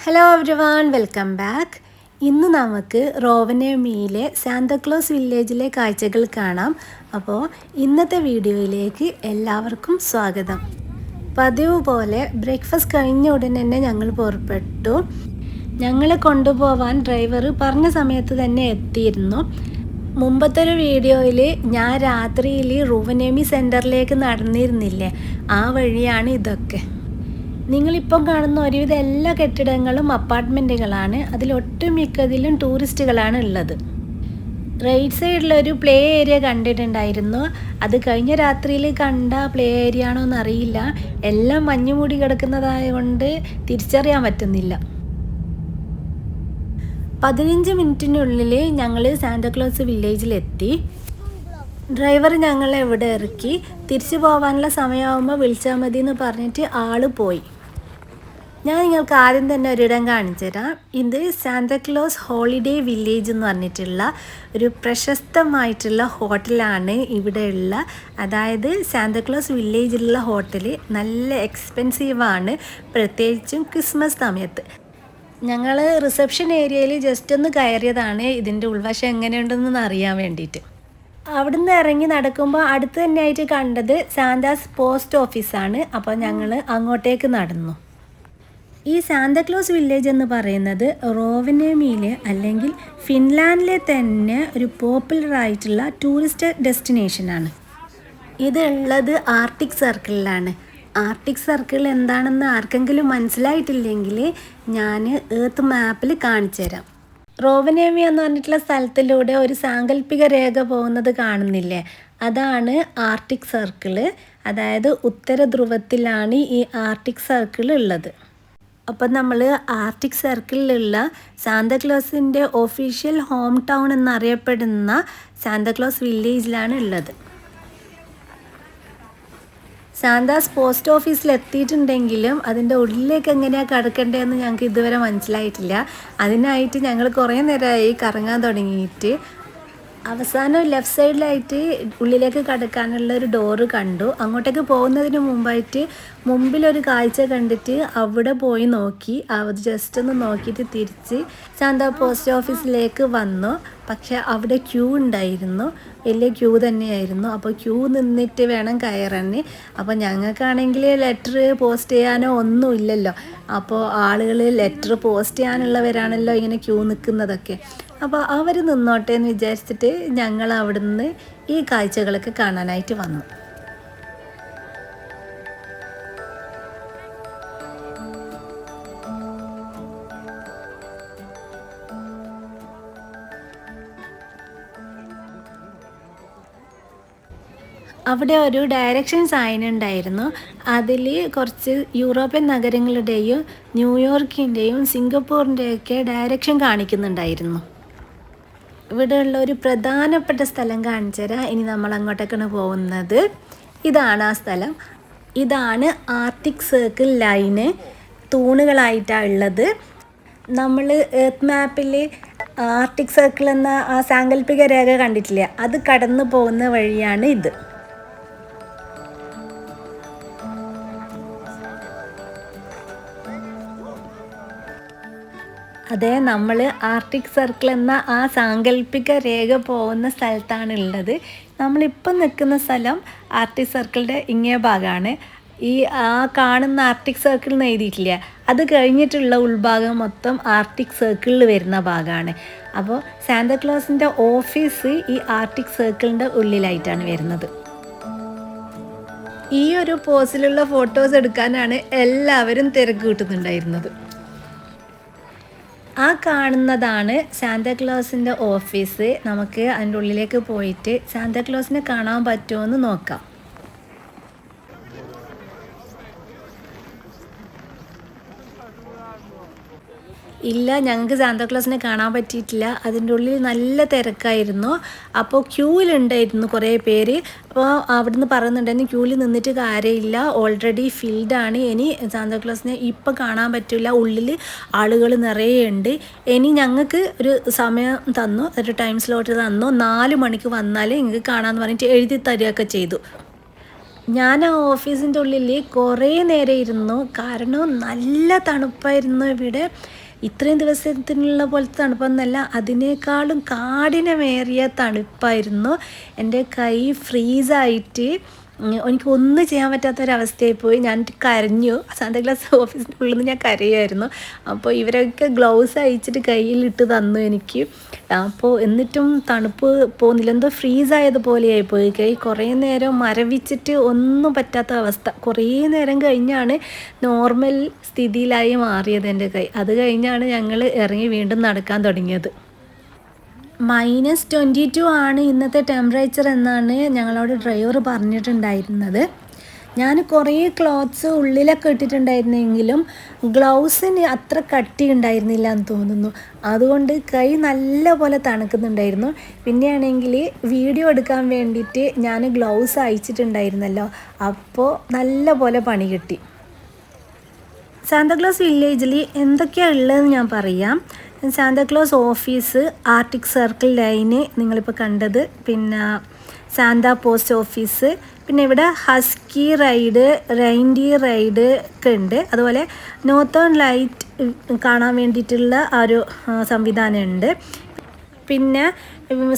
Hello everyone, welcome back. ഇന്ന് നമുക്ക് റോവനേമിയിലെ Santa Claus വില്ലേജിലെ കാഴ്ചകൾ കാണാം. അപ്പോൾ ഇന്നത്തെ വീഡിയോയിലേക്ക് എല്ലാവർക്കും സ്വാഗതം. പതിവ് പോലെ ബ്രേക്ക്ഫാസ്റ്റ് കഴിഞ്ഞ ഉടൻ തന്നെ ഞങ്ങൾ പുറപ്പെട്ടു. ഞങ്ങളെ കൊണ്ടുപോവാൻ ഡ്രൈവർ പറഞ്ഞ സമയത്ത് തന്നെ എത്തിയിരുന്നു. മുമ്പത്തെ ഒരു വീഡിയോയിൽ ഞാൻ രാത്രിയിൽ റോവനേമി സെൻറ്ററിലേക്ക് നടന്നിരുന്നില്ലേ, ആ വഴിയാണ് ഇതൊക്കെ. നിങ്ങളിപ്പം കാണുന്ന ഒരുവിധ എല്ലാ കെട്ടിടങ്ങളും അപ്പാർട്ട്മെൻറ്റുകളാണ്. അതിലൊട്ടുമിക്കതിലും ടൂറിസ്റ്റുകളാണ് ഉള്ളത്. റൈറ്റ് സൈഡിലൊരു പ്ലേ ഏരിയ കണ്ടിട്ടുണ്ടായിരുന്നു. അത് കഴിഞ്ഞ രാത്രിയിൽ കണ്ട പ്ലേ ഏരിയ ആണോ എന്നറിയില്ല. എല്ലാം മഞ്ഞ് മൂടി കിടക്കുന്നതായതുകൊണ്ട് തിരിച്ചറിയാൻ പറ്റുന്നില്ല. 15 മിനിറ്റിനുള്ളിൽ ഞങ്ങൾ സാന്താക്ലോസ് വില്ലേജിലെത്തി. ഡ്രൈവർ ഞങ്ങളെ ഇവിടെ ഇറക്കി. തിരിച്ചു പോകാനുള്ള സമയമാകുമ്പോൾ വിളിച്ചാൽ മതി എന്ന് പറഞ്ഞിട്ട് ആൾ പോയി. ഞാൻ നിങ്ങൾക്ക് ആദ്യം തന്നെ ഒരിടം കാണിച്ചു തരാം. ഇത് സാന്താക്ലോസ് ഹോളിഡേ വില്ലേജ് എന്ന് പറഞ്ഞിട്ടുള്ള ഒരു പ്രശസ്തമായിട്ടുള്ള ഹോട്ടലാണ് ഇവിടെയുള്ള. അതായത് സാന്താക്ലോസ് വില്ലേജിലുള്ള ഹോട്ടൽ നല്ല എക്സ്പെൻസീവാണ്, പ്രത്യേകിച്ചും ക്രിസ്മസ് സമയത്ത്. ഞങ്ങൾ റിസപ്ഷൻ ഏരിയയിൽ ജസ്റ്റ് ഒന്ന് കയറിയതാണ് ഇതിൻ്റെ ഉൾവശം എങ്ങനെയുണ്ടെന്ന് അറിയാൻ വേണ്ടിയിട്ട്. അവിടുന്ന് ഇറങ്ങി നടക്കുമ്പോൾ അടുത്ത് തന്നെയായിട്ട് കണ്ടത് സാന്താസ് പോസ്റ്റ് ഓഫീസാണ്. അപ്പോൾ ഞങ്ങൾ അങ്ങോട്ടേക്ക് നടന്നു. ഈ സാന്താക്ലോസ് വില്ലേജ് എന്ന് പറയുന്നത് റോവനേമിയിലെ അല്ലെങ്കിൽ ഫിൻലാൻഡിലെ തന്നെ ഒരു പോപ്പുലർ ആയിട്ടുള്ള ടൂറിസ്റ്റ് ഡെസ്റ്റിനേഷനാണ്. ഇതുള്ളത് ആർട്ടിക് സർക്കിളിലാണ്. ആർട്ടിക് സർക്കിൾ എന്താണെന്ന് ആർക്കെങ്കിലും മനസ്സിലായിട്ടില്ലെങ്കിൽ ഞാൻ എർത്ത് മാപ്പിൽ കാണിച്ചു തരാം. റോവനേമി എന്ന് പറഞ്ഞിട്ടുള്ള സ്ഥലത്തിലൂടെ ഒരു സാങ്കല്പിക രേഖ പോകുന്നത് കാണുന്നില്ലേ, അതാണ് ആർട്ടിക് സർക്കിള്. അതായത് ഉത്തര ധ്രുവത്തിലാണ് ഈ ആർട്ടിക് സർക്കിൾ ഉള്ളത്. അപ്പം നമ്മൾ ആർട്ടിക് സർക്കിളിലുള്ള സാന്താക്ലോസിൻ്റെ ഒഫീഷ്യൽ ഹോം ടൗൺ എന്നറിയപ്പെടുന്ന സാന്താക്ലോസ് വില്ലേജിലാണ് ഉള്ളത്. സാന്താസ് പോസ്റ്റ് ഓഫീസിൽ എത്തിയിട്ടുണ്ടെങ്കിലും അതിൻ്റെ ഉള്ളിലേക്ക് എങ്ങനെയാണ് കടക്കേണ്ടതെന്ന് ഞങ്ങൾക്ക് ഇതുവരെ മനസ്സിലായിട്ടില്ല. അതിനായിട്ട് ഞങ്ങൾ കുറേ നേരമായി കറങ്ങാൻ തുടങ്ങിയിട്ട് അവസാനം ലെഫ്റ്റ് സൈഡിലായിട്ട് ഉള്ളിലേക്ക് കടക്കാനുള്ള ഒരു ഡോറ് കണ്ടു. അങ്ങോട്ടേക്ക് പോകുന്നതിന് മുമ്പായിട്ട് മുമ്പിലൊരു കാഴ്ച കണ്ടിട്ട് അവിടെ പോയി നോക്കി. അത് ജസ്റ്റ് ഒന്ന് നോക്കിയിട്ട് തിരിച്ച് സാന്താ പോസ്റ്റ് ഓഫീസിലേക്ക് വന്നു. പക്ഷെ അവിടെ ക്യൂ ഉണ്ടായിരുന്നു, വലിയ ക്യൂ തന്നെയായിരുന്നു. അപ്പോൾ ക്യൂ നിന്നിട്ട് വേണം കയറാൻ. അപ്പോൾ ഞങ്ങൾക്കാണെങ്കിൽ ലെറ്റർ പോസ്റ്റ് ചെയ്യാനോ ഒന്നുമില്ലല്ലോ. അപ്പോൾ ആളുകൾ ലെറ്റർ പോസ്റ്റ് ചെയ്യാനുള്ളവരാണല്ലോ ഇങ്ങനെ ക്യൂ നിൽക്കുന്നതൊക്കെ. അപ്പോൾ അവർ നിന്നോട്ടെ എന്ന് വിചാരിച്ചിട്ട് ഞങ്ങൾ അവിടുന്ന് ഈ കാഴ്ചകളൊക്കെ കാണാനായിട്ട് വന്നു. അവിടെ ഒരു ഡയറക്ഷൻ സൈൻ ഉണ്ടായിരുന്നു. അതിൽ കുറച്ച് യൂറോപ്യൻ നഗരങ്ങളുടെയും ന്യൂയോർക്കിൻ്റെയും സിംഗപ്പൂറിൻ്റെയൊക്കെ ഡയറക്ഷൻ കാണിക്കുന്നുണ്ടായിരുന്നു. ഇവിടെയുള്ള ഒരു പ്രധാനപ്പെട്ട സ്ഥലം കാണിച്ചു തരാം. ഇനി നമ്മൾ അങ്ങോട്ടേക്കാണ് പോകുന്നത്. ഇതാണ് ആ സ്ഥലം. ഇതാണ് ആർട്ടിക് സർക്കിൾ ലൈന്. തൂണുകളായിട്ടാണ് ഉള്ളത്. നമ്മൾ എർത്ത് മാപ്പിൽ ആർട്ടിക് സർക്കിൾ എന്ന ആ സാങ്കല്പിക രേഖ കണ്ടിട്ടില്ലേ, അത് കടന്നു പോകുന്ന വഴിയാണ് ഇത്. അതെ, നമ്മൾ ആർട്ടിക് സർക്കിൾ എന്ന ആ സാങ്കല്പിക രേഖ പോകുന്ന സ്ഥലത്താണ് ഉള്ളത്. നമ്മളിപ്പം നിൽക്കുന്ന സ്ഥലം ആർട്ടിക് സർക്കിളിൻ്റെ ഇങ്ങേ ഭാഗമാണ്. ഈ ആ കാണുന്ന ആർട്ടിക് സർക്കിൾ എന്ന് എഴുതിയിട്ടില്ല, അത് കഴിഞ്ഞിട്ടുള്ള ഉൾഭാഗം മൊത്തം ആർട്ടിക് സർക്കിളിൽ വരുന്ന ഭാഗമാണ്. അപ്പോൾ സാന്താക്ലോസിൻ്റെ ഓഫീസ് ഈ ആർട്ടിക് സർക്കിളിൻ്റെ ഉള്ളിലായിട്ടാണ് വരുന്നത്. ഈ ഒരു പോസിലുള്ള ഫോട്ടോസ് എടുക്കാനാണ് എല്ലാവരും തിരക്ക് കൂട്ടുന്നുണ്ടായിരുന്നത്. ആ കാണുന്നതാണ് സാന്താക്ലോസിൻ്റെ ഓഫീസ്. നമുക്ക് അതിൻ്റെ ഉള്ളിലേക്ക് പോയിട്ട് സാന്താക്ലോസിനെ കാണാൻ പറ്റുമോ എന്ന് നോക്കാം. ഇല്ല, ഞങ്ങൾക്ക് സാന്താക്ലോസിനെ കാണാൻ പറ്റിയിട്ടില്ല. അതിൻ്റെ ഉള്ളിൽ നല്ല തിരക്കായിരുന്നു. അപ്പോൾ ക്യൂവിലുണ്ടായിരുന്നു കുറേ പേര്. അപ്പോൾ അവിടുന്ന് പറയുന്നുണ്ടായിരുന്നു ക്യൂവിൽ നിന്നിട്ട് കാര്യമില്ല, ഓൾറെഡി ഫിൽഡാണ്, ഇനി സാന്താക്ലോസിനെ ഇപ്പം കാണാൻ പറ്റില്ല, ഉള്ളിൽ ആളുകൾ നിറയെ ഉണ്ട്. ഇനി ഞങ്ങൾക്ക് ഒരു സമയം തന്നു, ഒരു ടൈം സ്ലോട്ട് തന്നു, 4 മണിക്ക് വന്നാൽ നിങ്ങൾക്ക് കാണാമെന്ന് പറഞ്ഞിട്ട് എഴുതി തരികയൊക്കെ ചെയ്തു. ഞാൻ ആ ഓഫീസിൻ്റെ ഉള്ളിൽ കുറേ നേരം ഇരുന്നു. കാരണം നല്ല തണുപ്പായിരുന്നു ഇവിടെ. ഇത്രയും ദിവസത്തിനുള്ള പോലത്തെ തണുപ്പൊന്നല്ല, അതിനേക്കാളും കാഠിനമേറിയ തണുപ്പായിരുന്നു. എൻ്റെ കൈ ഫ്രീസായിട്ട് എനിക്കൊന്നും ചെയ്യാൻ പറ്റാത്തൊരവസ്ഥയായി പോയി. ഞാൻ കരഞ്ഞു. സാന്താക്ലോസ് ഓഫീസിൻ്റെ ഉള്ളിൽ നിന്ന് ഞാൻ കരയുമായിരുന്നു. അപ്പോൾ ഇവരൊക്കെ ഗ്ലൗസ് അയച്ചിട്ട് കയ്യിലിട്ട് തന്നു എനിക്ക്. അപ്പോൾ എന്നിട്ടും തണുപ്പ് പോകുന്നില്ല, എന്തോ ഫ്രീസായതുപോലെയായി പോയി കൈ. കുറേ നേരം മരവിച്ചിട്ട് ഒന്നും പറ്റാത്ത അവസ്ഥ. കുറേ നേരം കഴിഞ്ഞാണ് നോർമൽ സ്ഥിതിയിലായി മാറിയത് എൻ്റെ കൈ. അത് കഴിഞ്ഞാണ് ഞങ്ങൾ ഇറങ്ങി വീണ്ടും നടക്കാൻ തുടങ്ങിയത്. -22 ആണ് ഇന്നത്തെ ടെമ്പറേച്ചർ എന്നാണ് ഞങ്ങളോട് ഡ്രൈവർ പറഞ്ഞിട്ടുണ്ടായിരുന്നത്. ഞാൻ കുറേ ക്ലോത്ത്സ് ഉള്ളിലൊക്കെ ഇട്ടിട്ടുണ്ടായിരുന്നെങ്കിലും ഗ്ലൗസിന് അത്ര കട്ടി ഉണ്ടായിരുന്നില്ല എന്ന് തോന്നുന്നു. അതുകൊണ്ട് കൈ നല്ല പോലെ തണുക്കുന്നുണ്ടായിരുന്നു. പിന്നെയാണെങ്കിൽ വീഡിയോ എടുക്കാൻ വേണ്ടിയിട്ട് ഞാൻ ഗ്ലൗസ് അയച്ചിട്ടുണ്ടായിരുന്നല്ലോ, അപ്പോൾ നല്ല പോലെ പണി കിട്ടി. സാന്താക്ലോസ് വില്ലേജിൽ എന്തൊക്കെയാണ് ഉള്ളതെന്ന് ഞാൻ പറയാം. Santa Claus office, Arctic circle line നിങ്ങളിപ്പോൾ കണ്ടത്, പിന്നെ സാന്താ പോസ്റ്റ് ഓഫീസ്, പിന്നെ ഇവിടെ ഹസ്കി റൈഡ്, റെയിൻഡിയർ റൈഡ് ഒക്കെ ഉണ്ട്. അതുപോലെ നോർത്തേൺ ലൈറ്റ് കാണാൻ വേണ്ടിയിട്ടുള്ള ഒരു സംവിധാനമുണ്ട്. പിന്നെ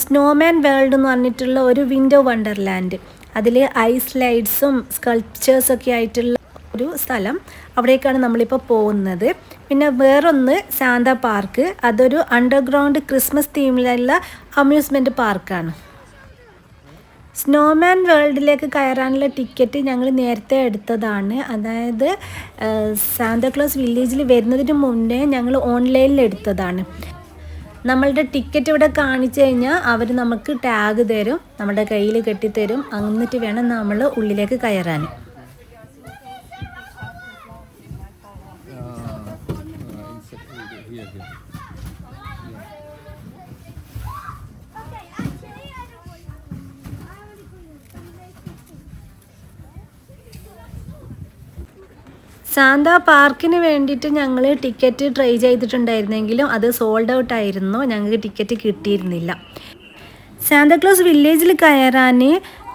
സ്നോമാൻ വേൾഡ് എന്ന് പറഞ്ഞിട്ടുള്ള ഒരു വിൻഡോ വണ്ടർലാൻഡ്, അതിൽ ഐസ് ലൈറ്റ്സും സ്കൾപ്ചേഴ്സൊക്കെ ആയിട്ടുള്ള ഒരു സ്ഥലം, അവിടേക്കാണ് നമ്മളിപ്പോൾ പോകുന്നത്. പിന്നെ വേറൊന്ന് സാന്താ പാർക്ക്, അതൊരു അണ്ടർഗ്രൗണ്ട് ക്രിസ്മസ് തീമിലുള്ള അമ്യൂസ്മെൻറ്റ് പാർക്കാണ്. സ്നോമാൻ വേൾഡിലേക്ക് കയറാനുള്ള ടിക്കറ്റ് ഞങ്ങൾ നേരത്തെ എടുത്തതാണ്. അതായത് സാന്താക്ലോസ് വില്ലേജിൽ വരുന്നതിന് മുന്നേ ഞങ്ങൾ ഓൺലൈനിൽ എടുത്തതാണ്. നമ്മളുടെ ടിക്കറ്റ് ഇവിടെ കാണിച്ചു കഴിഞ്ഞാൽ അവർ നമുക്ക് ടാഗ് തരും, നമ്മുടെ കയ്യിൽ കെട്ടിത്തരും. എന്നിട്ട് വേണം നമ്മൾ ഉള്ളിലേക്ക് കയറാൻ. സാന്താ പാർക്കിന് വേണ്ടിയിട്ട് ഞങ്ങൾ ടിക്കറ്റ് ട്രൈ ചെയ്തിട്ടുണ്ടായിരുന്നെങ്കിലും അത് സോൾഡ് ഔട്ട് ആയിരുന്നു, ഞങ്ങൾക്ക് ടിക്കറ്റ് കിട്ടിയിരുന്നില്ല. സാന്താക്ലോസ് വില്ലേജിൽ കയറാൻ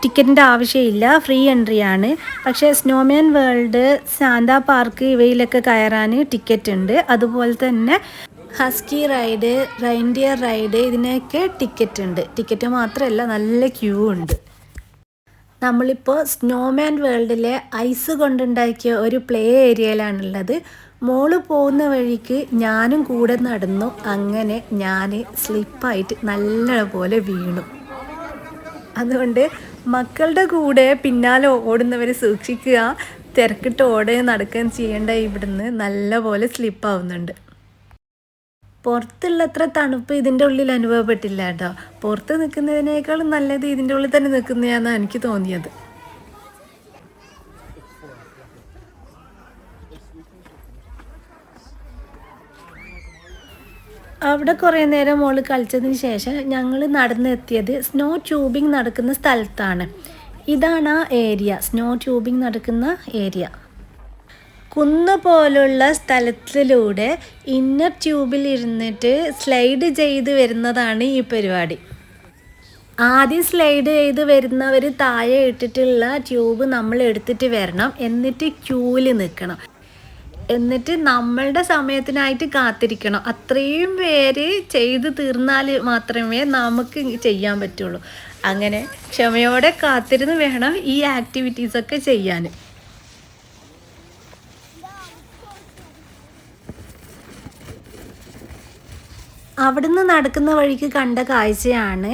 ടിക്കറ്റിൻ്റെ ആവശ്യമില്ല, ഫ്രീ എൻട്രി ആണ്. പക്ഷേ സ്നോമാൻ വേൾഡ്, സാന്താ പാർക്ക് ഇവയിലൊക്കെ കയറാൻ ടിക്കറ്റ് ഉണ്ട്. അതുപോലെ തന്നെ ഹസ്കി റൈഡ്, റെയിൻഡിയർ റൈഡ്, ഇതിനൊക്കെ ടിക്കറ്റ് ഉണ്ട്. ടിക്കറ്റ് മാത്രമല്ല, നല്ല ക്യൂ ഉണ്ട്. നമ്മളിപ്പോൾ സ്നോമാൻ വേൾഡിലെ ഐസ് കൊണ്ടുണ്ടാക്കിയ ഒരു പ്ലേ ഏരിയയിലാണുള്ളത്. മോള് പോകുന്ന വഴിക്ക് ഞാനും കൂടെ നടന്നു. അങ്ങനെ ഞാൻ സ്ലിപ്പായിട്ട് നല്ലപോലെ വീണു. അതുകൊണ്ട് മക്കളുടെ കൂടെ പിന്നാലെ ഓടുന്നവരെ സൂക്ഷിക്കുക. തിരക്കിട്ട് ഓടുകയും നടക്കുകയും ചെയ്യേണ്ട, ഇവിടുന്ന് നല്ലപോലെ സ്ലിപ്പാവുന്നുണ്ട്. പുറത്തുള്ളത്ര തണുപ്പ് ഇതിൻ്റെ ഉള്ളിൽ അനുഭവപ്പെട്ടില്ല കേട്ടോ. പുറത്ത് നിൽക്കുന്നതിനേക്കാളും നല്ലത് ഇതിൻ്റെ ഉള്ളിൽ തന്നെ നിൽക്കുന്നതാണെന്നാണ് എനിക്ക് തോന്നിയത്. അവിടെ കുറേ നേരം മോള് കളിച്ചതിന് ശേഷം ഞങ്ങൾ നടന്നെത്തിയത് സ്നോ ട്യൂബിങ് നടക്കുന്ന സ്ഥലത്താണ്. ഇതാണ് ആ ഏരിയ, സ്നോ ട്യൂബിങ് നടക്കുന്ന ഏരിയ. കുന്ന് പോലുള്ള സ്ഥലത്തിലൂടെ ഇന്നർ ട്യൂബിൽ ഇരുന്നിട്ട് സ്ലൈഡ് ചെയ്ത് വരുന്നതാണ് ഈ പരിപാടി. ആദ്യം സ്ലൈഡ് ചെയ്ത് വരുന്നവർ താഴെ ഇട്ടിട്ടുള്ള ട്യൂബ് നമ്മൾ എടുത്തിട്ട് വരണം. എന്നിട്ട് ക്യൂവിൽ നിൽക്കണം. എന്നിട്ട് നമ്മളുടെ സമയത്തിനായിട്ട് കാത്തിരിക്കണം. അത്രയും പേര് ചെയ്ത് തീർന്നാൽ മാത്രമേ നമുക്ക് ചെയ്യാൻ പറ്റുള്ളൂ. അങ്ങനെ ക്ഷമയോടെ കാത്തിരുന്ന് വേണം ഈ ആക്ടിവിറ്റീസൊക്കെ ചെയ്യാൻ. അവിടുന്ന് നടക്കുന്ന വഴിക്ക് കണ്ട കാഴ്ചയാണ്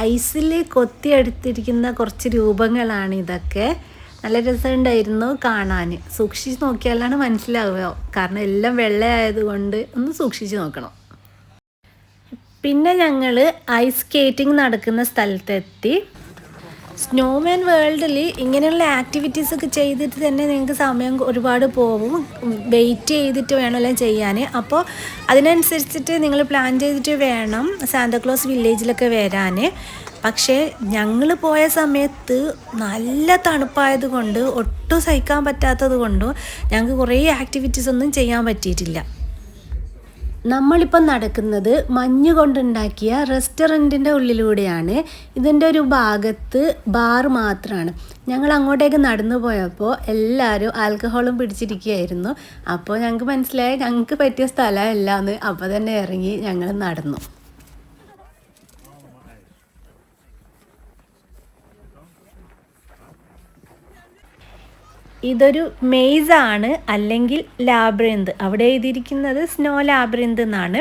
ഐസിൽ കൊത്തിയെടുത്തിരിക്കുന്ന കുറച്ച് രൂപങ്ങളാണ് ഇതൊക്കെ. നല്ല രസമുണ്ടായിരുന്നു കാണാൻ. സൂക്ഷിച്ച് നോക്കിയാലാണ് മനസ്സിലാവുക, കാരണം എല്ലാം വെള്ളയായതുകൊണ്ട് ഒന്ന് സൂക്ഷിച്ച് നോക്കണം. പിന്നെ ഞങ്ങൾ ഐസ് സ്കേറ്റിംഗ് നടക്കുന്ന സ്ഥലത്തെത്തി. സ്നോമാൻ വേൾഡിൽ ഇങ്ങനെയുള്ള ആക്ടിവിറ്റീസൊക്കെ ചെയ്തിട്ട് തന്നെ നിങ്ങൾക്ക് സമയം ഒരുപാട് പോവും. വെയിറ്റ് ചെയ്തിട്ട് വേണമല്ലോ ചെയ്യാൻ. അപ്പോൾ അതിനനുസരിച്ചിട്ട് നിങ്ങൾ പ്ലാൻ ചെയ്തിട്ട് വേണം സാന്താക്ലോസ് വില്ലേജിലൊക്കെ വരാൻ. പക്ഷേ ഞങ്ങൾ പോയ സമയത്ത് നല്ല തണുപ്പായത് കൊണ്ട്, ഒട്ടും സഹിക്കാൻ പറ്റാത്തത് കൊണ്ടും ഞങ്ങൾക്ക് കുറേ ആക്ടിവിറ്റീസ് ഒന്നും ചെയ്യാൻ പറ്റിയിട്ടില്ല. നമ്മളിപ്പം നടക്കുന്നത് മഞ്ഞ് കൊണ്ടുണ്ടാക്കിയ റെസ്റ്റോറൻറ്റിൻ്റെ ഉള്ളിലൂടെയാണ്. ഇതിൻ്റെ ഒരു ഭാഗത്ത് ബാർ മാത്രമാണ്. ഞങ്ങൾ അങ്ങോട്ടേക്ക് നടന്നു പോയപ്പോൾ എല്ലാവരും ആൽക്കഹോളും പിടിച്ചിരിക്കുകയായിരുന്നു. അപ്പോൾ ഞങ്ങൾക്ക് മനസ്സിലായി ഞങ്ങൾക്ക് പറ്റിയ സ്ഥലമല്ല എന്ന്. അപ്പോൾ തന്നെ ഇറങ്ങി ഞങ്ങൾ നടന്നു. ഇതൊരു മെയ്സാണ്, അല്ലെങ്കിൽ ലാബ്രിന്ത്. അവിടെ എഴുതിയിരിക്കുന്നത് സ്നോ ലാബ്രിന്ത് എന്നാണ്.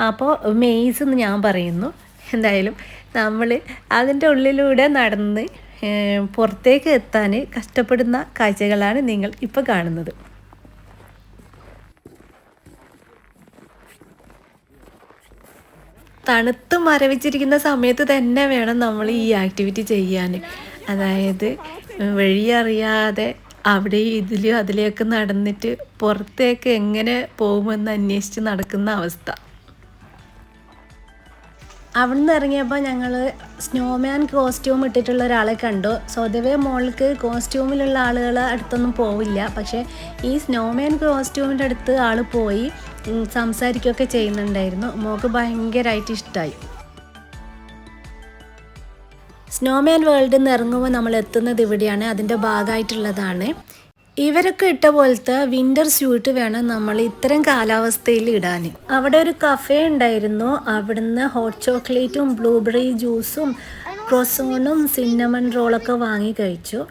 അപ്പോൾ മെയ്സ് എന്ന് ഞാൻ പറയുന്നു. എന്തായാലും നമ്മൾ അതിൻ്റെ ഉള്ളിലൂടെ നടന്ന് പുറത്തേക്ക് എത്താൻ കഷ്ടപ്പെടുന്ന കാഴ്ചകളാണ് നിങ്ങൾ ഇപ്പോൾ കാണുന്നത്. തണുത്ത് മരവിച്ചിരിക്കുന്ന സമയത്ത് തന്നെ വേണം നമ്മൾ ഈ ആക്ടിവിറ്റി ചെയ്യാൻ. അതായത് വഴിയറിയാതെ അവിടെ ഇതിലും അതിലേക്ക് നടന്നിട്ട് പുറത്തേക്ക് എങ്ങനെ പോകുമെന്ന് അന്വേഷിച്ച് നടക്കുന്ന അവസ്ഥ. അവിടെ നിന്ന് ഇറങ്ങിയപ്പോൾ ഞങ്ങൾ സ്നോമാൻ കോസ്റ്റ്യൂം ഇട്ടിട്ടുള്ള ഒരാളെ കണ്ടു. സ്വതവേ മോൾക്ക് കോസ്റ്റ്യൂമിലുള്ള ആളുകൾ അടുത്തൊന്നും പോവില്ല. പക്ഷേ ഈ സ്നോമാൻ കോസ്റ്റ്യൂമിൻ്റെ അടുത്ത് ആൾ പോയി സംസാരിക്കുകയൊക്കെ ചെയ്യുന്നുണ്ടായിരുന്നു. മോൾക്ക് ഭയങ്കരമായിട്ട് ഇഷ്ടമായി. സ്നോമാൻ വേൾഡിൽ നിന്ന് ഇറങ്ങുമ്പോൾ നമ്മൾ എത്തുന്നത് ഇവിടെയാണ്. അതിൻ്റെ ഭാഗമായിട്ടുള്ളതാണ്. ഇവരൊക്കെ ഇട്ട പോലത്തെ വിൻ്റർ സ്യൂട്ട് വേണം നമ്മൾ ഇത്തരം കാലാവസ്ഥയിൽ ഇടാൻ. അവിടെ ഒരു കഫേ ഉണ്ടായിരുന്നു. അവിടുന്ന് ഹോട്ട് ചോക്ലേറ്റും ബ്ലൂബെറി ജ്യൂസും ക്രോസോണും സിന്നമൺ റോളൊക്കെ വാങ്ങി കഴിച്ചു.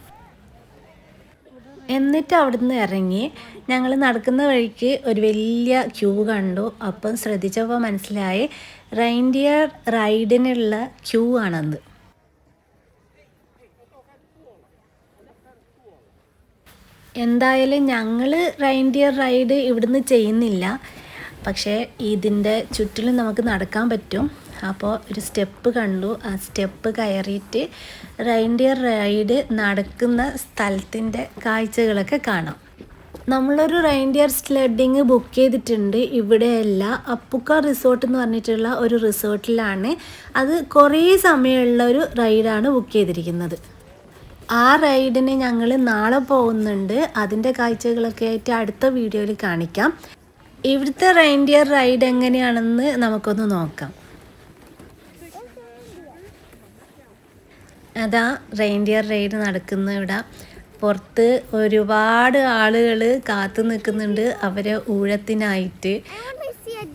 എന്നിട്ട് അവിടുന്ന് ഇറങ്ങി ഞങ്ങൾ നടക്കുന്ന വഴിക്ക് ഒരു വലിയ ക്യൂ കണ്ടു. അപ്പം ശ്രദ്ധിച്ചപ്പോൾ മനസ്സിലായി റെയിൻഡിയർ റൈഡിനുള്ള ക്യൂ ആണെന്ന്. എന്തായാലും ഞങ്ങൾ റെയിൻഡിയർ റൈഡ് ഇവിടുന്ന് ചെയ്യുന്നില്ല. പക്ഷേ ഇതിൻ്റെ ചുറ്റിലും നമുക്ക് നടക്കാൻ പറ്റും. അപ്പോൾ ഒരു സ്റ്റെപ്പ് കണ്ടു. ആ സ്റ്റെപ്പ് കയറിയിട്ട് റെയിൻഡിയർ റൈഡ് നടക്കുന്ന സ്ഥലത്തിൻ്റെ കാഴ്ചകളൊക്കെ കാണാം. നമ്മളൊരു റെയിൻഡിയർ സ്ലെഡിങ് ബുക്ക് ചെയ്തിട്ടുണ്ട്. ഇവിടെയല്ല, അപ്പുക്ക റിസോർട്ട് എന്ന് പറഞ്ഞിട്ടുള്ള ഒരു റിസോർട്ടിലാണ്. അത് കുറേ സമയമുള്ള ഒരു റൈഡാണ് ബുക്ക് ചെയ്തിരിക്കുന്നത്. ആ റൈഡിന് ഞങ്ങൾ നാളെ പോകുന്നുണ്ട്. അതിൻ്റെ കാഴ്ചകളൊക്കെ ആയിട്ട് അടുത്ത വീഡിയോയിൽ കാണിക്കാം. ഇവിടുത്തെ റെയിൻഡിയർ റൈഡ് എങ്ങനെയാണെന്ന് നമുക്കൊന്ന് നോക്കാം. അതാ റെയിൻഡിയർ റൈഡ് നടക്കുന്ന ഇവിടെ. പുറത്ത് ഒരുപാട് ആളുകൾ കാത്തു നിൽക്കുന്നുണ്ട് അവരെ ഊഴത്തിനായിട്ട്.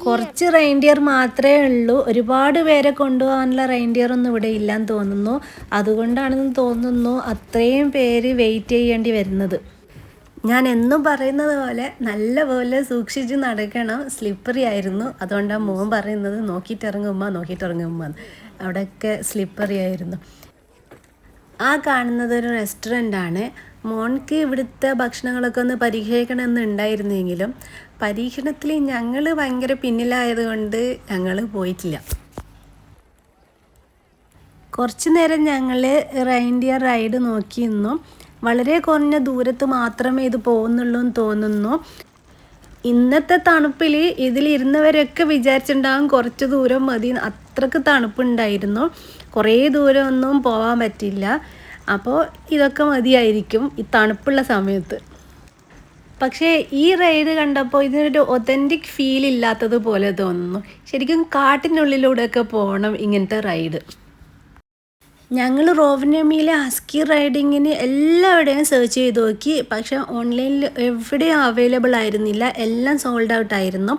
കുറച്ച് റെയിൻഡിയർ മാത്രമേ ഉള്ളൂ. ഒരുപാട് പേരെ കൊണ്ടുപോകാനുള്ള റെയിൻഡിയർ ഒന്നും ഇവിടെ ഇല്ലെന്ന് തോന്നുന്നു. അതുകൊണ്ടാണെന്ന് തോന്നുന്നു അത്രയും പേര് വെയിറ്റ് ചെയ്യേണ്ടി വരുന്നത്. ഞാൻ എന്നും പറയുന്നത് പോലെ നല്ലപോലെ സൂക്ഷിച്ച് നടക്കണം. സ്ലിപ്പറി ആയിരുന്നു. അതുകൊണ്ടാണ് മോൻ പറയുന്നത് നോക്കിയിട്ടിറങ്ങുമ്പോൾ അവിടെയൊക്കെ സ്ലിപ്പറി ആയിരുന്നു. ആ കാണുന്നത് ഒരു റെസ്റ്റോറൻ്റാണ്. മോൻക്ക് ഇവിടുത്തെ ഭക്ഷണങ്ങളൊക്കെ ഒന്ന് പരീക്ഷിക്കണമെന്നുണ്ടായിരുന്നെങ്കിലും പരീക്ഷണത്തിൽ ഞങ്ങൾ ഭയങ്കര പിന്നിലായതുകൊണ്ട് ഞങ്ങൾ പോയിട്ടില്ല. കുറച്ച് നേരം ഞങ്ങൾ റെയിൻഡിയർ റൈഡ് നോക്കിയിരുന്നു. വളരെ കുറഞ്ഞ ദൂരത്ത് മാത്രമേ ഇത് പോകുന്നുള്ളൂ എന്ന് തോന്നുന്നു. ഇന്നത്തെ തണുപ്പിൽ ഇതിലിരുന്നവരൊക്കെ വിചാരിച്ചിട്ടുണ്ടാകും കുറച്ച് ദൂരം മതി. അത്രക്ക് തണുപ്പുണ്ടായിരുന്നു. കുറേ ദൂരമൊന്നും പോകാൻ പറ്റില്ല. അപ്പോൾ ഇതൊക്കെ മതിയായിരിക്കും ഈ തണുപ്പുള്ള സമയത്ത്. പക്ഷേ ഈ റൈഡ് കണ്ടപ്പോൾ ഇതിനൊരു ഒതൻറ്റിക് ഫീൽ ഇല്ലാത്തതുപോലെ തോന്നുന്നു. ശരിക്കും കാട്ടിനുള്ളിലൂടെയൊക്കെ പോകണം ഇങ്ങനത്തെ റൈഡ്. ഞങ്ങൾ റോവനമിയിലെ ഹസ്കി റൈഡിങ്ങിന് എല്ലാവിടെയും സെർച്ച് ചെയ്ത് നോക്കി. പക്ഷേ ഓൺലൈനിൽ എവിടെയും അവൈലബിൾ ആയിരുന്നില്ല. എല്ലാം സോൾഡ് ഔട്ട് ആയിരുന്നു.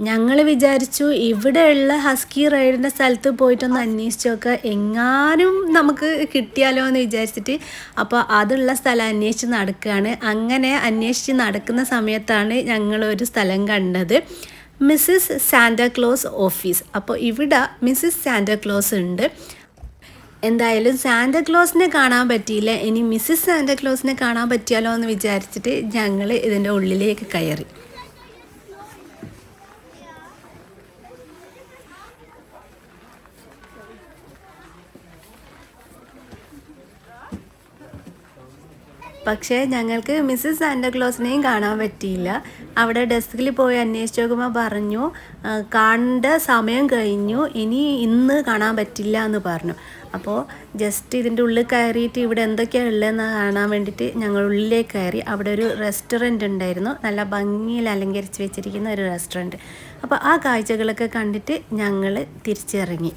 ഞങ്ങൾ വിചാരിച്ചു ഇവിടെയുള്ള ഹസ്കി റൈഡിൻ്റെ സ്ഥലത്ത് പോയിട്ടൊന്ന് അന്വേഷിച്ച് നോക്കുക, എങ്ങാനും നമുക്ക് കിട്ടിയാലോ എന്ന് വിചാരിച്ചിട്ട്. അപ്പോൾ അതുള്ള സ്ഥലം അന്വേഷിച്ച് നടക്കുകയാണ്. അങ്ങനെ അന്വേഷിച്ച് നടക്കുന്ന സമയത്താണ് ഞങ്ങളൊരു സ്ഥലം കണ്ടത്, മിസ്സിസ് സാന്റാക്ലോസ് ഓഫീസ്. അപ്പോൾ ഇവിടെ മിസ്സിസ് സാന്റാക്ലോസ് ഉണ്ട്. എന്തായാലും സാന്റാക്ലോസിനെ കാണാൻ പറ്റിയില്ല. ഇനി മിസ്സിസ് സാന്റാക്ലോസിനെ കാണാൻ പറ്റിയാലോ എന്ന് വിചാരിച്ചിട്ട് ഞങ്ങൾ ഇതിൻ്റെ ഉള്ളിലേക്ക് കയറി. പക്ഷേ ഞങ്ങൾക്ക് മിസ്സസ് സാന്റാക്ലോസിനെയും കാണാൻ പറ്റിയില്ല. അവിടെ ഡെസ്കിൽ പോയി അന്വേഷിച്ച് നോക്കുമ്പോൾ പറഞ്ഞു കാണേണ്ട സമയം കഴിഞ്ഞു, ഇന്ന് കാണാൻ പറ്റില്ല എന്ന് പറഞ്ഞു. അപ്പോൾ ജസ്റ്റ് ഇതിൻ്റെ ഉള്ളിൽ കയറിയിട്ട് ഇവിടെ എന്തൊക്കെയാണ് ഉള്ളതെന്ന് കാണാൻ വേണ്ടിയിട്ട് ഞങ്ങൾ ഉള്ളിലേക്ക് കയറി. അവിടെ ഒരു റെസ്റ്റോറൻറ്റ് ഉണ്ടായിരുന്നു, നല്ല ഭംഗിയിൽ അലങ്കരിച്ച് വെച്ചിരിക്കുന്ന ഒരു റെസ്റ്റോറൻറ്റ്. അപ്പോൾ ആ കാഴ്ചകളൊക്കെ കണ്ടിട്ട് ഞങ്ങൾ തിരിച്ചിറങ്ങി.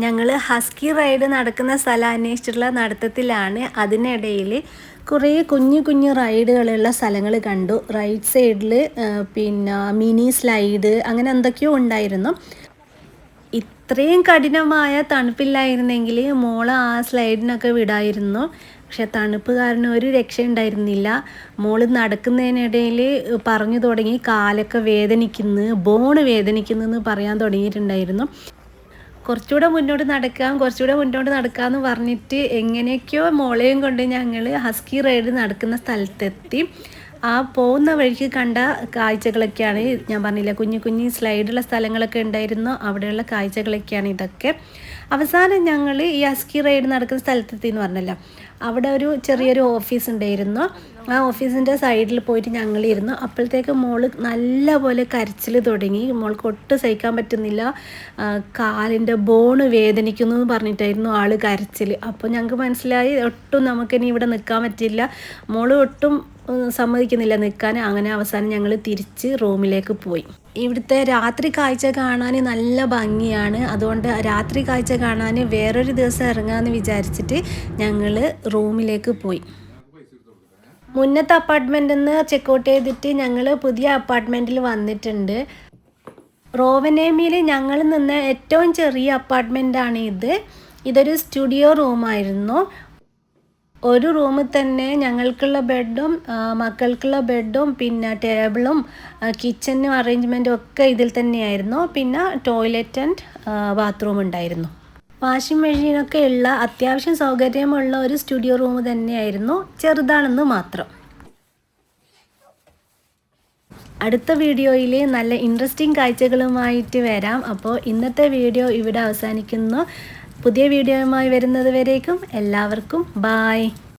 ഞങ്ങൾ ഹസ്കി റൈഡ് നടക്കുന്ന സ്ഥലം അന്വേഷിച്ചിട്ടുള്ള നടത്തത്തിലാണ്. അതിനിടയിൽ കുറേ കുഞ്ഞു റൈഡുകളുള്ള സ്ഥലങ്ങൾ കണ്ടു. റൈറ്റ് സൈഡിൽ പിന്നെ മിനി സ്ലൈഡ് അങ്ങനെ എന്തൊക്കെയോ ഉണ്ടായിരുന്നു. ഇത്രയും കഠിനമായ തണുപ്പില്ലായിരുന്നെങ്കിൽ മോളെ ആ സ്ലൈഡിനൊക്കെ വിടായിരുന്നു. പക്ഷെ തണുപ്പ് കാരണം ഒരു രക്ഷ ഉണ്ടായിരുന്നില്ല. മോള് നടക്കുന്നതിനിടയിൽ പറഞ്ഞു തുടങ്ങി കാലൊക്കെ വേദനിക്കുന്നു, ബോണ് വേദനിക്കുന്നു എന്ന് പറയാൻ തുടങ്ങിയിട്ടുണ്ടായിരുന്നു. കുറച്ചുകൂടെ മുന്നോട്ട് നടക്കാമെന്ന് പറഞ്ഞിട്ട് എങ്ങനെയൊക്കെയോ മോളെയും കൊണ്ട് ഞങ്ങൾ ഹസ്കി റൈഡ് നടക്കുന്ന സ്ഥലത്തെത്തി. ആ പോകുന്ന വഴിക്ക് കണ്ട കാഴ്ചകളൊക്കെയാണ് ഞാൻ പറഞ്ഞില്ല, കുഞ്ഞു സ്ലൈഡുള്ള സ്ഥലങ്ങളൊക്കെ ഉണ്ടായിരുന്നു. അവിടെയുള്ള കാഴ്ചകളൊക്കെയാണ് ഇതൊക്കെ. അവസാനം ഞങ്ങൾ ഈ ഹസ്കി റൈഡ് നടക്കുന്ന സ്ഥലത്തെത്തി എന്ന് പറഞ്ഞല്ലോ, അവിടെ ഒരു ചെറിയൊരു ഓഫീസ് ഉണ്ടായിരുന്നു. ആ ഓഫീസിൻ്റെ സൈഡിൽ പോയിട്ട് ഞങ്ങളിരുന്നു. അപ്പോഴത്തേക്ക് മോള് നല്ലപോലെ കരച്ചിൽ തുടങ്ങി. മോൾക്ക് ഒട്ടും സഹിക്കാൻ പറ്റുന്നില്ല, കാലിൻ്റെ ബോണ് വേദനിക്കുന്നു എന്ന് പറഞ്ഞിട്ടായിരുന്നു ആൾ കരച്ചിൽ. അപ്പോൾ ഞങ്ങൾക്ക് മനസ്സിലായി ഒട്ടും നമുക്കിനി ഇവിടെ നിൽക്കാൻ പറ്റില്ല. മോള് ഒട്ടും സമ്മതിക്കുന്നില്ല നിൽക്കാൻ. അങ്ങനെ അവസാനം ഞങ്ങൾ തിരിച്ച് റൂമിലേക്ക് പോയി. ഇവിടുത്തെ രാത്രി കാഴ്ച കാണാൻ നല്ല ഭംഗിയാണ്. അതുകൊണ്ട് രാത്രി കാഴ്ച കാണാൻ വേറൊരു ദിവസം ഇറങ്ങാമെന്ന് വിചാരിച്ചിട്ട് ഞങ്ങൾ റൂമിലേക്ക് പോയി. മുന്നത്തെ അപ്പാർട്ട്മെൻറ്റിൽ നിന്ന് ചെക്കൗട്ട് ചെയ്തിട്ട് ഞങ്ങൾ പുതിയ അപ്പാർട്ട്മെൻറ്റിൽ വന്നിട്ടുണ്ട്. റോവനേമിയിൽ ഞങ്ങൾ നിന്ന ഏറ്റവും ചെറിയ അപ്പാർട്ട്മെൻറ്റാണ് ഇത്. ഇതൊരു സ്റ്റുഡിയോ റൂമായിരുന്നു. ഒരു റൂമിൽ തന്നെ ഞങ്ങൾക്കുള്ള ബെഡും മക്കൾക്കുള്ള ബെഡും പിന്നെ ടേബിളും കിച്ചനും അറേഞ്ച്മെൻറ്റും ഒക്കെ ഇതിൽ തന്നെയായിരുന്നു. പിന്നെ ടോയ്ലറ്റ് ആൻഡ് ബാത്റൂം ഉണ്ടായിരുന്നു. വാഷിംഗ് മെഷീനൊക്കെ ഉള്ള അത്യാവശ്യം സൗകര്യമുള്ള ഒരു സ്റ്റുഡിയോ റൂം തന്നെയായിരുന്നു, ചെറുതാണെന്ന് മാത്രം. അടുത്ത വീഡിയോയിൽ നല്ല ഇൻട്രസ്റ്റിംഗ് കാഴ്ചകളുമായിട്ട് വരാം. അപ്പോൾ ഇന്നത്തെ വീഡിയോ ഇവിടെ അവസാനിക്കുന്നു. പുതിയ വീഡിയോയുമായി വരുന്നത് വരേക്കും എല്ലാവർക്കും ബായ്.